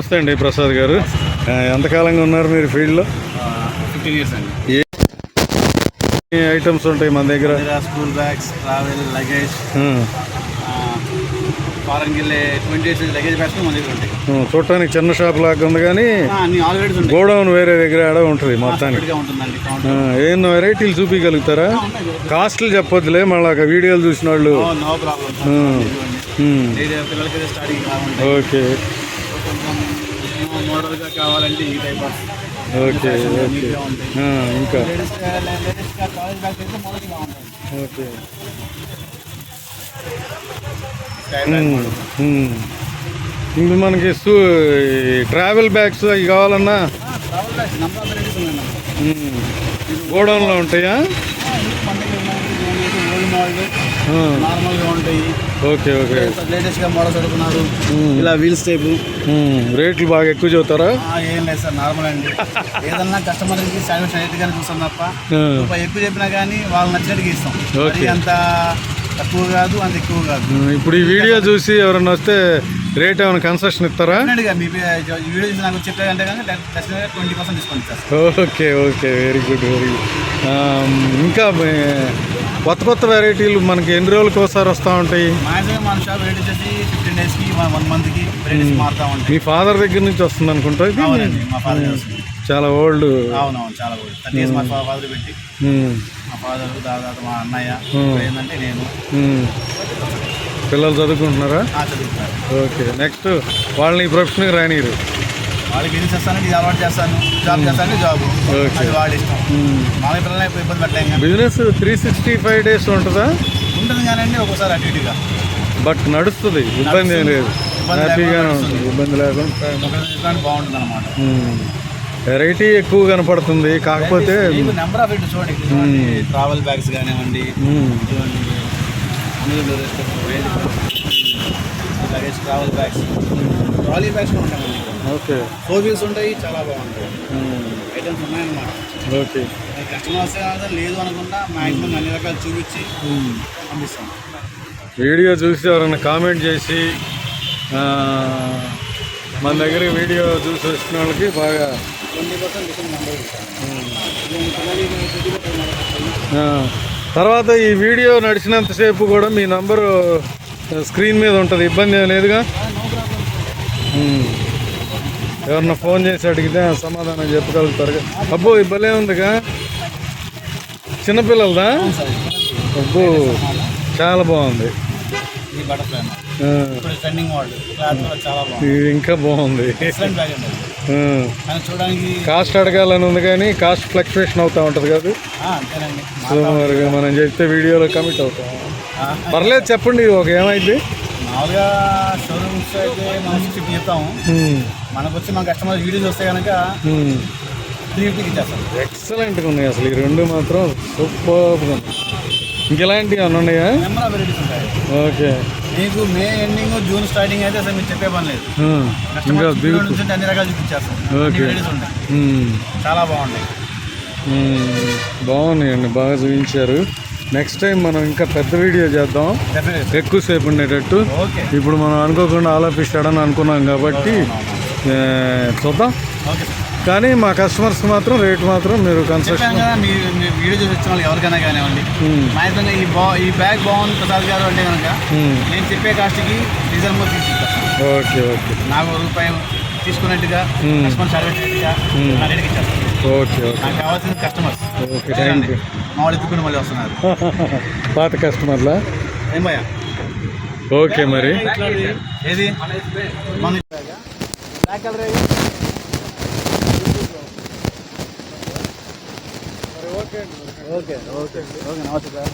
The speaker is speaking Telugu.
నమస్తే అండి ప్రసాద్ గారు. ఎంతకాలంగా ఉన్నారు మీరు ఫీల్డ్లో? 15 years అండి. ఏ ఐటమ్స్ ఉంటాయి మన దగ్గర? స్కూల్ బ్యాగ్స్, ట్రావెల్ లగేజ్, ఫారెన్కి వెళ్ళే 20 years లగేజ్ బ్యాగ్స్ మన దగ్గర ఉంటాయి. చూడటానికి చిన్న షాప్ లాగా ఉంది కానీ గోడౌన్ వేరే దగ్గర ఆడ ఉంటుంది మొత్తానికి. ఏం వెరైటీలు చూపించగలుగుతారా? కాస్ట్లు చెప్పొద్దులే, మళ్ళీ వీడియోలు చూసిన వాళ్ళు. ఓకే మోడల్గా కావాలంటే ఈ టైప్ ఆఫ్. Okay okay. ఇంకా ఓకే. ఇంకా మనకి ట్రావెల్ బ్యాగ్స్ అవి కావాలన్నా గోడౌన్లో ఉంటాయా? నార్మల్గా ఉంటాయి. Okay okay. లేటెస్ట్ గా మోడల్స్ అడుగుతున్నారు, ఇలా వీల్స్ టైపు. రేట్లు బాగా ఎక్కువ చెబుతారా? ఏం లేదు సార్, నార్మల్ అండి. ఏదన్నా కస్టమర్కి సాటిస్ఫైడ్ గానే చూస్తాం తప్ప ఎక్కువ చెప్పినా కానీ వాళ్ళు నచ్చినట్టుగా ఇస్తాం. అంత తక్కువ కాదు, అంత ఎక్కువ కాదు. ఇప్పుడు ఈ వీడియో చూసి ఎవరన్నా వస్తే రేట్ ఏమైనా కన్సెషన్ ఇస్తారా? మీ వీడియో చూసి నాకు చెప్పారంటే కానీ 20% డిస్కౌంట్ ఇస్తారు. Okay okay, very good very good. ఇంకా కొత్త కొత్త వెరైటీలు మనకి ఎన్ని రోజులకి ఒకసారి వస్తూ ఉంటాయి? మాక్సిమం మన షాప్ రేట్ వచ్చేసి 15 daysకి 1 monthకి వెరైటీస్ మారుతూ ఉంటాయి. మీ ఫాదర్ దగ్గర నుంచి వస్తుంది అనుకుంటా? అవునండి, మా ఫాదర్ వస్తుంది. చాలా ఓల్డ్. అవునవును, చాలా ఓల్డ్. 30 years మా ఫాదర్ పెట్టి, మా ఫాదర్ దాదాపు మా అన్నయ్య, ఏంటంటే నేను. పిల్లలు చదువుకుంటున్నారా? చదువుతున్నారు. ఓకే. నెక్స్ట్ వాళ్ళని ప్రొఫెషన్కి రానిరు. వాళ్ళకి బిజినెస్ చేస్తానంటే ఇది అలవాటు చేస్తాను, జాబ్ చేస్తానంటే జాబ్. అది వాళ్ళ ఇష్టం. మా పిల్లల్ని ఇబ్బంది పెట్టలేం. బిజినెస్ 365 days ఉంటుందా? ఉంటుంది కానీ ఒక్కోసారి అటు ఇటుగా, బట్ నడుస్తుంది, ఇబ్బంది ఏం లేదు, హ్యాపీగానే ఉంటుంది, ఇబ్బంది లేకుండా బాగుంటుంది అనమాట. వెరైటీ ఎక్కువ కనపడుతుంది, కాకపోతే నెంబర్ ఆఫ్ ఇటు చూడండి. ట్రావెల్ బ్యాగ్స్ కానివ్వండి, luggage travel bags, trolley bags కూడా ఉంటాయి. ఓకే. 4 wheels ఉంటాయి, చాలా బాగుంటాయి. ఐటమ్స్ ఉన్నాయన్నమాట. ఓకే. కస్టమర్స్ లేదు అనుకుంటా మ్యాక్సిమం అన్ని రకాలు చూపించి పంపిస్తాం. వీడియో చూసి ఎవరైనా కామెంట్ చేసి మన దగ్గర వీడియో చూసి వచ్చిన వాళ్ళకి బాగా 20% డిస్కౌంట్. తర్వాత ఈ వీడియో నడిచినంతసేపు కూడా మీ నంబరు స్క్రీన్ మీద ఉంటుంది, ఇబ్బంది ఏం లేదుగా? ఎవరన్నా ఫోన్ చేసి అడిగితే సమాధానం చెప్పగలుగుతారు. అబ్బో ఇబ్బంది ఉందిగా, చిన్నపిల్లలదా? అబ్బో చాలా బాగుంది, ఇది ఇంకా బాగుంది. కాస్ట్ అడగాలని ఉంది కానీ కాస్ట్ ఫ్లక్చువేషన్ అవుతూ ఉంటుంది కదా. సో మరి మనం చెప్తే వీడియోలో కమిట్ అవుతాం. పర్లేదు చెప్పండి, ఒక ఏమైంది? మామూలుగా షోరూమ్స్ అయితే మనం 650 చెప్తాము. మనకు వచ్చి మన కస్టమర్ వీడియోస్ వస్తే కనుక 350కి ఇచ్చేస్తాం. ఎక్సలెంట్గా ఉన్నాయి అసలు, ఈ రెండు మాత్రం సూపర్గా ఉన్నాయి. ఇంకెలాంటివి అన్నీ ఉన్నాయా? నెంబర్ ఆఫ్ వెరైటీస్ ఉంటాయి. ఓకే. మీకు మే ఎండింగ్ జూన్ స్టార్టింగ్ అయితే అసలు మీరు చెప్పే పని లేదు, అన్ని రకాలు చూపించేస్తాం. వెరైటీస్ ఉంటాయి, చాలా బాగుంటాయి. బాగున్నాయండి, బాగా చూపించారు. నెక్స్ట్ టైం మనం ఇంకా పెద్ద వీడియో చేద్దాం, ఎక్కువసేపు ఉండేటట్టు. ఇప్పుడు మనం అనుకోకుండా ఆలోపి సడన్ అనుకున్నాం కాబట్టి చూద్దాం. కానీ మా కస్టమర్స్ మాత్రం రేట్ మాత్రం మీరు కన్స్ట్రక్షన్ వీడియో చూసి వచ్చిన వాళ్ళు ఎవరికైనా కానివ్వండి, మాక్సిమంగా ఈ బ్యాగ్ బాగుంది ప్రసాద్ గారు అంటే కనుక నేను చెప్పే కాస్ట్కి రీజనబుల్ తీసుకుంటాను. Okay okay. నాకు ₹1 తీసుకున్నట్టుగా కస్టమర్ సాటిస్ఫైడ్గా నా రేట్కి ఇచ్చేస్తాను. Okay okay. నాకు కావాల్సిన కస్టమర్స్. Okay, thank you. మా వాళ్ళు ఎత్తుకుని మళ్ళీ వస్తున్నారు, పాత కస్టమర్లా? ఏం భయ్యా? ఓకే. మరి ఏది black colour? Okay okay okay okay. నమస్తే సార్.